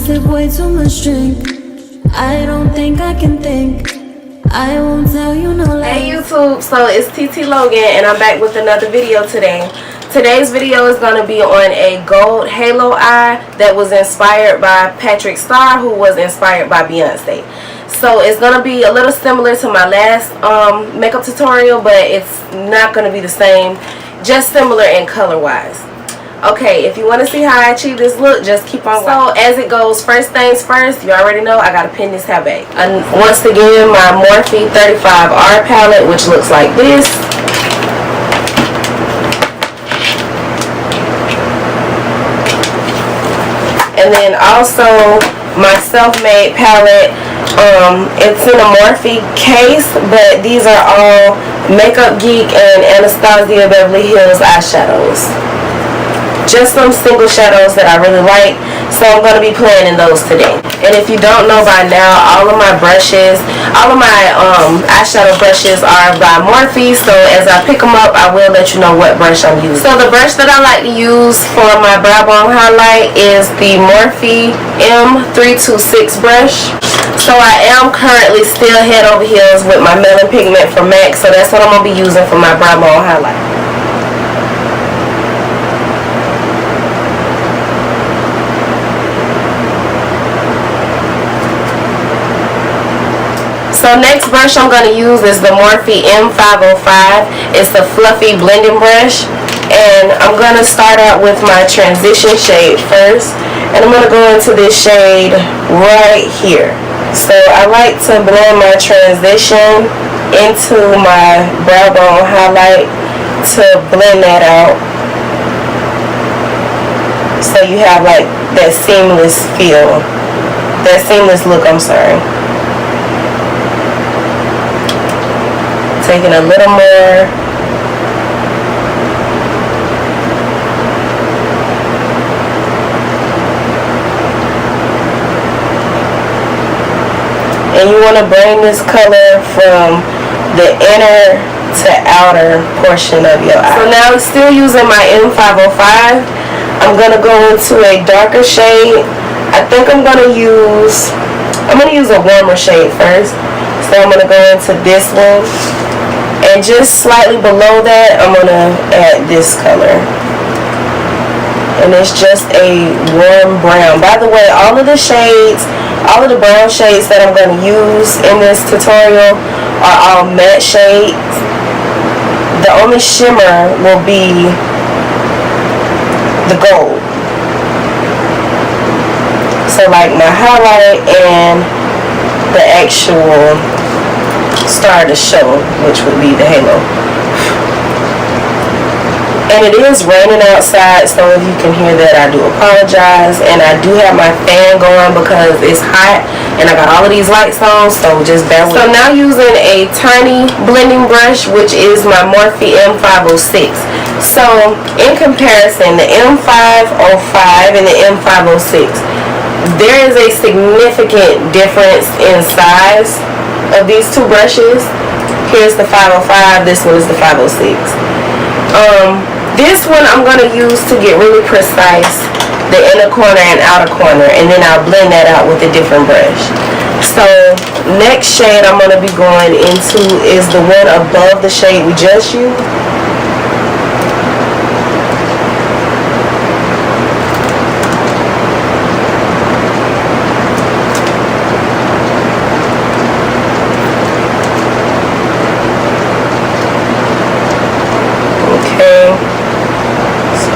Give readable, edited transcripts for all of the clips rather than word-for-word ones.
sip way too much drink. I don't think I can think. I won't tell you no lies. Hey YouTube, so it's TT Logan and I'm back with another video today. Today's video is going to be on a gold halo eye that was inspired by Patrick Starr, who was inspired by Beyonce. So it's going to be a little similar to my last makeup tutorial, but it's not going to be the same, just similar in color wise. Okay, if you want to see how I achieve this look, just keep on watching. So as it goes, first things first, you already know I gotta pin this hair back. And once again, my Morphe 35R palette, which looks like this. And then also my self-made palette. It's in a Morphe case, but these are all Makeup Geek and Anastasia Beverly Hills eyeshadows. Just some single shadows that I really like, so I'm going to be playing in those today. And if you don't know by now, all of my brushes, all of my eyeshadow brushes are by Morphe, so as I pick them up, I will let you know what brush I'm using. So the brush that I like to use for my brow bone highlight is the Morphe M326 brush. So I am currently still head over heels with my Melon Pigment from MAC, so that's what I'm going to be using for my brow bone highlight. So next brush I'm going to use is the Morphe M505. It's a fluffy blending brush. And I'm going to start out with my transition shade first. And I'm going to go into this shade right here. So I like to blend my transition into my brow bone highlight to blend that out. So you have like that seamless feel. That seamless look, I'm sorry. Taking a little more. And you want to bring this color from the inner to outer portion of your eye. So now I'm still using my M505. I'm going to go into a darker shade. I think I'm going to use a warmer shade first. So I'm going to go into this one. And just slightly below that, I'm going to add this color. And it's just a warm brown. By the way, all of the shades, all of the brown shades that I'm going to use in this tutorial are all matte shades. The only shimmer will be the gold. So like my highlight and the actual star to show, which would be the halo. And it is raining outside, so if you can hear that, I do apologize. And I do have my fan going because it's hot and I got all of these lights on, so just bear with me. So now using a tiny blending brush, which is my Morphe M506. So in comparison, the M505 and the M506, there is a significant difference in size of these two brushes. Here's the 505, this one is the 506. This one I'm going to use to get really precise, the inner corner and outer corner, and then I'll blend that out with a different brush. So next shade I'm going to be going into is the one above the shade we just used.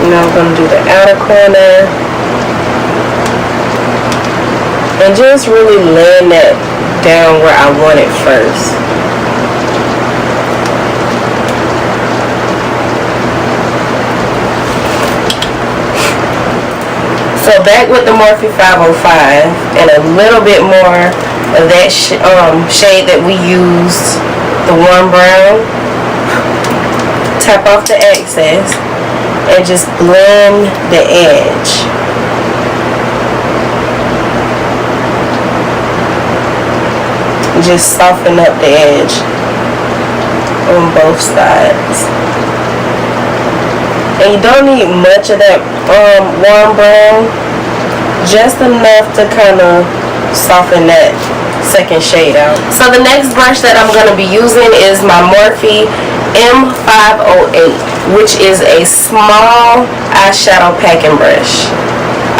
Now I'm going to do the outer corner and just really laying that down where I want it first. So back with the Morphe 505 and a little bit more of that shade that we used, the warm brown. Tap off the excess and just blend the edge. Just soften up the edge on both sides. And you don't need much of that warm brown. just enough to kind of soften that second shade out. So the next brush that I'm going to be using is my Morphe M508, which is a small eyeshadow packing brush.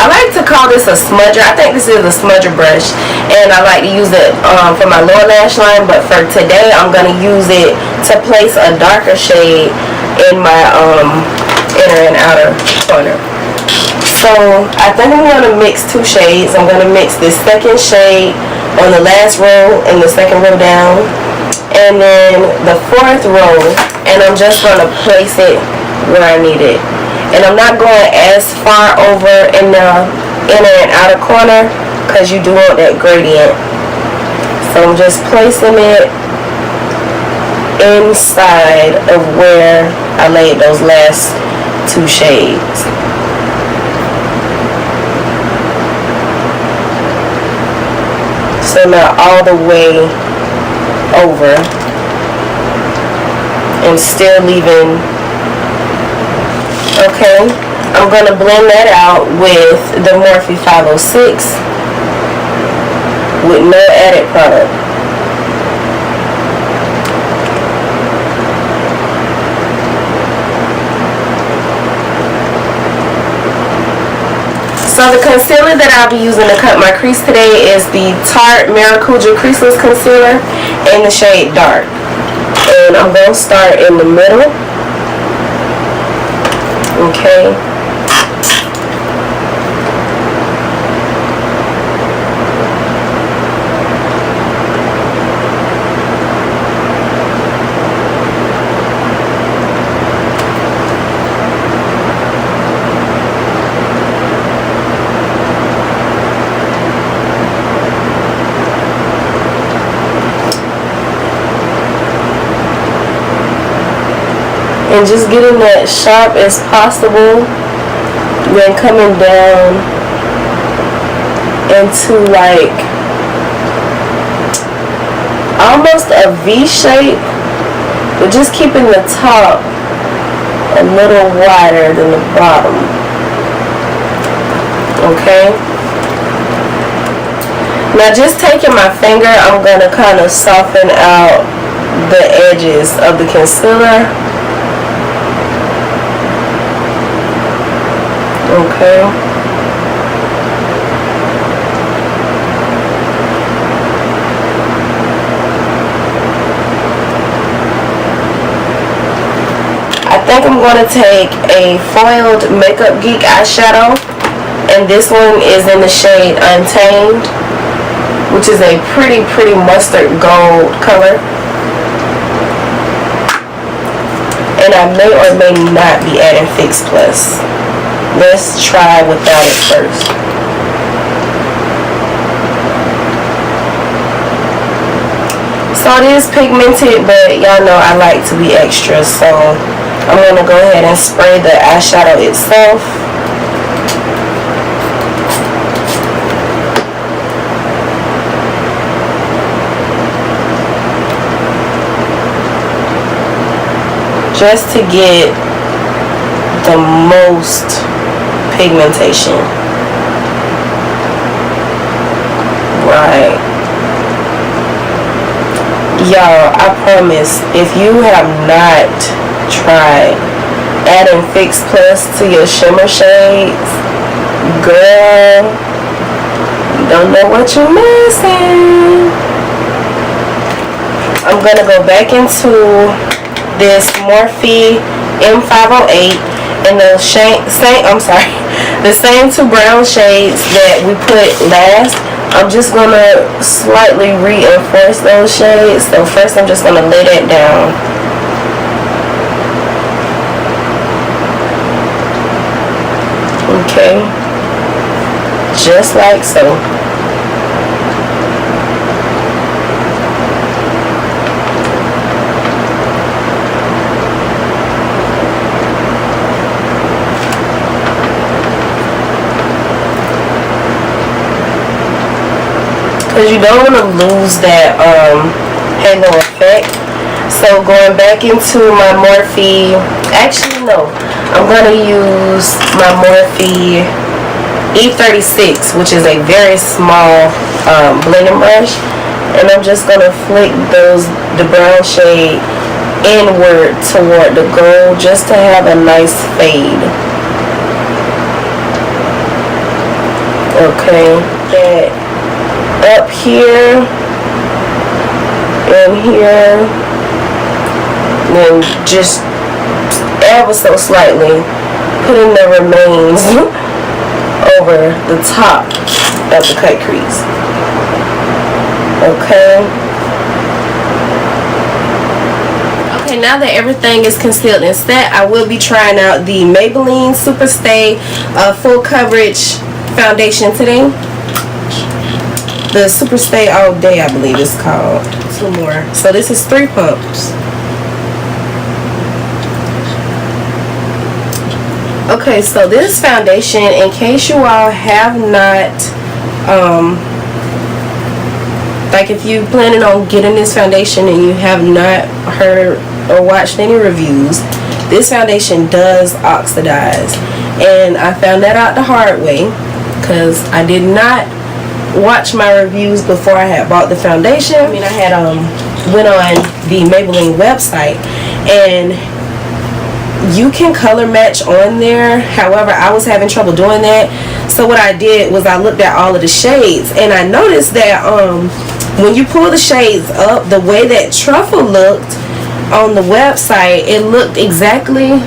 I like to call this a smudger. I think this is a smudger brush, and I like to use it for my lower lash line, but for today I'm going to use it to place a darker shade in my inner and outer corner. So I think I'm going to mix two shades. I'm going to mix this second shade on the last row and the second row down, and then the fourth row, and I'm just going to place it where I need it. And I'm not going as far over in the inner and outer corner because you do want that gradient. So I'm just placing it inside of where I laid those last two shades. So not all the way over, and still leaving. Okay, I'm going to blend that out with the Morphe 506 with no added product. So the concealer that I'll be using to cut my crease today is the Tarte Maracuja Creaseless Concealer in the shade Dark. And I'm going to start in the middle. Okay. And just getting that sharp as possible, then coming down into like almost a V shape, but just keeping the top a little wider than the bottom. Okay. Now just taking my finger, I'm going to kind of soften out the edges of the concealer. Okay. I think I'm going to take a foiled Makeup Geek eyeshadow, and this one is in the shade Untamed, which is a pretty mustard gold color. And I may or may not be adding Fix Plus. Let's try without it first. So it is pigmented, but y'all know I like to be extra, so I'm going to go ahead and spray the eyeshadow itself. Just to get the most pigmentation. Right. Y'all, I promise, if you have not tried adding Fix Plus to your shimmer shades, girl, you don't know what you're missing. I'm gonna go back into this Morphe M508 in the the same two brown shades that we put last. I'm just gonna slightly reinforce those shades. So first I'm just gonna lay that down. Okay, just like so. Because you don't want to lose that halo effect. So going back into my Morphe, actually no, I'm going to use my Morphe E36, which is a very small blending brush, and I'm just gonna flick the brown shade inward toward the gold just to have a nice fade. Okay, that up here and here, then just ever so slightly putting the remains over the top of the cut crease. Okay. Okay, now that everything is concealed and set, I will be trying out the Maybelline Super Stay Full Coverage Foundation today. The Super Stay All Day, I believe it's called. 2 more. So this is 3 pumps. Okay, so this foundation, in case you all have not, like if you planning on getting this foundation and you have not heard or watched any reviews, this foundation does oxidize. And I found that out the hard way because I did not watch my reviews before I had bought the foundation. I mean, I had went on the Maybelline website, and you can color match on there. However, I was having trouble doing that. So what I did was I looked at all of the shades, and I noticed that when you pull the shades up, the way that Truffle looked on the website, it looked exactly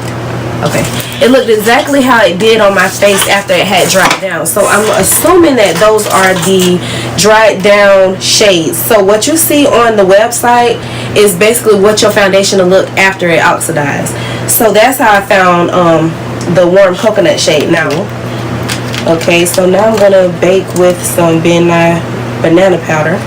how it did on my face after it had dried down. So I'm assuming that those are the dried down shades. So what you see on the website is basically what your foundation will look after it oxidized. So that's how I found the warm coconut shade now. Okay, so now I'm gonna bake with some banana powder.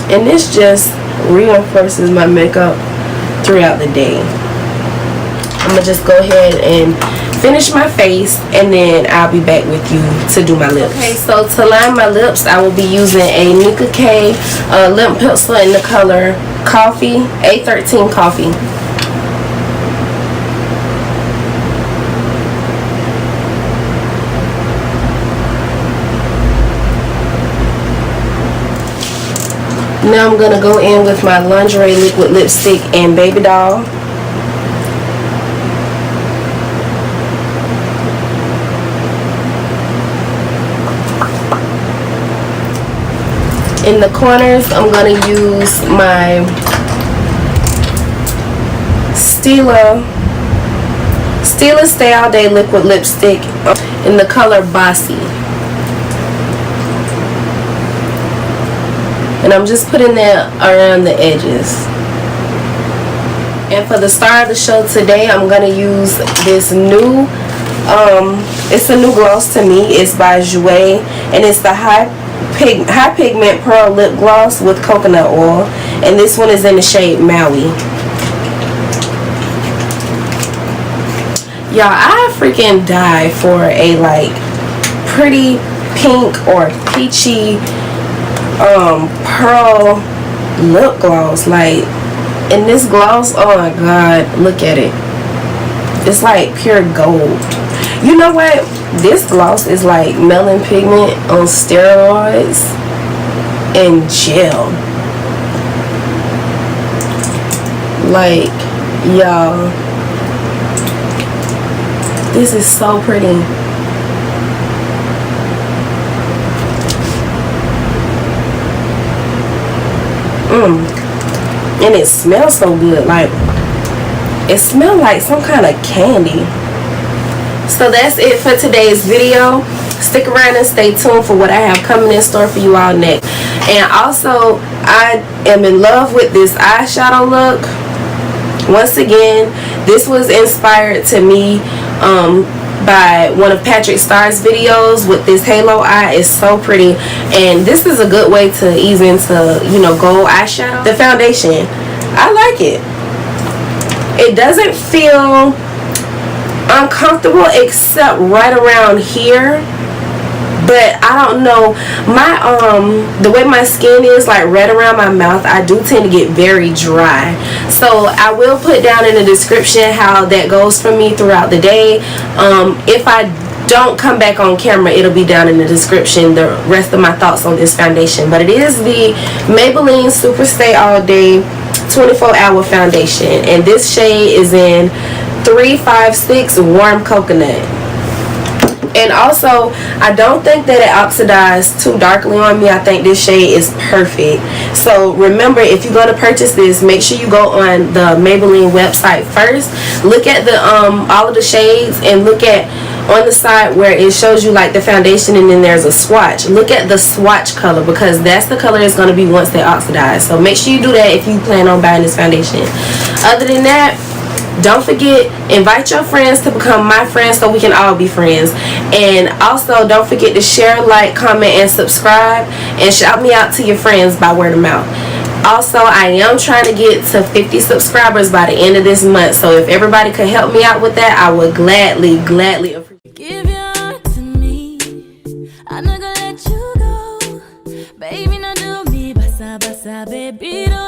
And this just reinforces my makeup throughout the day. I'm going to just go ahead and finish my face, and then I'll be back with you to do my lips. Okay, so to line my lips, I will be using a Nika K lip pencil in the color Coffee, A13 Coffee. Now I'm going to go in with my Lingerie Liquid Lipstick and Baby Doll. In the corners, I'm going to use my Stila Stay All Day Liquid Lipstick in the color Bossy. And I'm just putting that around the edges. And for the star of the show today, I'm going to use this new, it's a new gloss to me. It's by Jouer, and it's the High Pigment Pearl Lip Gloss with coconut oil. And this one is in the shade Maui. Y'all, I freaking die for a like pretty pink or peachy pearl lip gloss. Like, and this gloss, oh my god, look at it, it's like pure gold. You know what, this gloss is like Melon Pigment on steroids and gel. Like, y'all, this is so pretty. And it smells so good. Like, it smells like some kind of candy. So that's it for today's video. Stick around and stay tuned for what I have coming in store for you all next. And also, I am in love with this eyeshadow look. Once again, this was inspired to me by one of Patrick Starr's videos with this halo eye. Is so pretty, and this is a good way to ease into, you know, gold eyeshadow. The foundation, I like it. It doesn't feel uncomfortable except right around here. But I don't know, my the way my skin is, like right around my mouth, I do tend to get very dry. So I will put down in the description how that goes for me throughout the day. If I don't come back on camera, it'll be down in the description, the rest of my thoughts on this foundation. But it is the Maybelline Super Stay All Day 24-hour foundation, and this shade is in 356 Warm Coconut. And also, I don't think that it oxidized too darkly on me. I think this shade is perfect. So remember, if you're going to purchase this, make sure you go on the Maybelline website first. Look at the all of the shades, and look at on the side where it shows you like the foundation, and then there's a swatch. Look at the swatch color, because that's the color it's going to be once they oxidize. So make sure you do that if you plan on buying this foundation. Other than that, don't forget, invite your friends to become my friends so we can all be friends. And also, don't forget to share, like, comment, and subscribe. And shout me out to your friends by word of mouth. Also, I am trying to get to 50 subscribers by the end of this month. So if everybody could help me out with that, I would gladly appreciate it. Give your heart to me. I'm not gonna let you go. Baby, now do me basa basa, baby, don't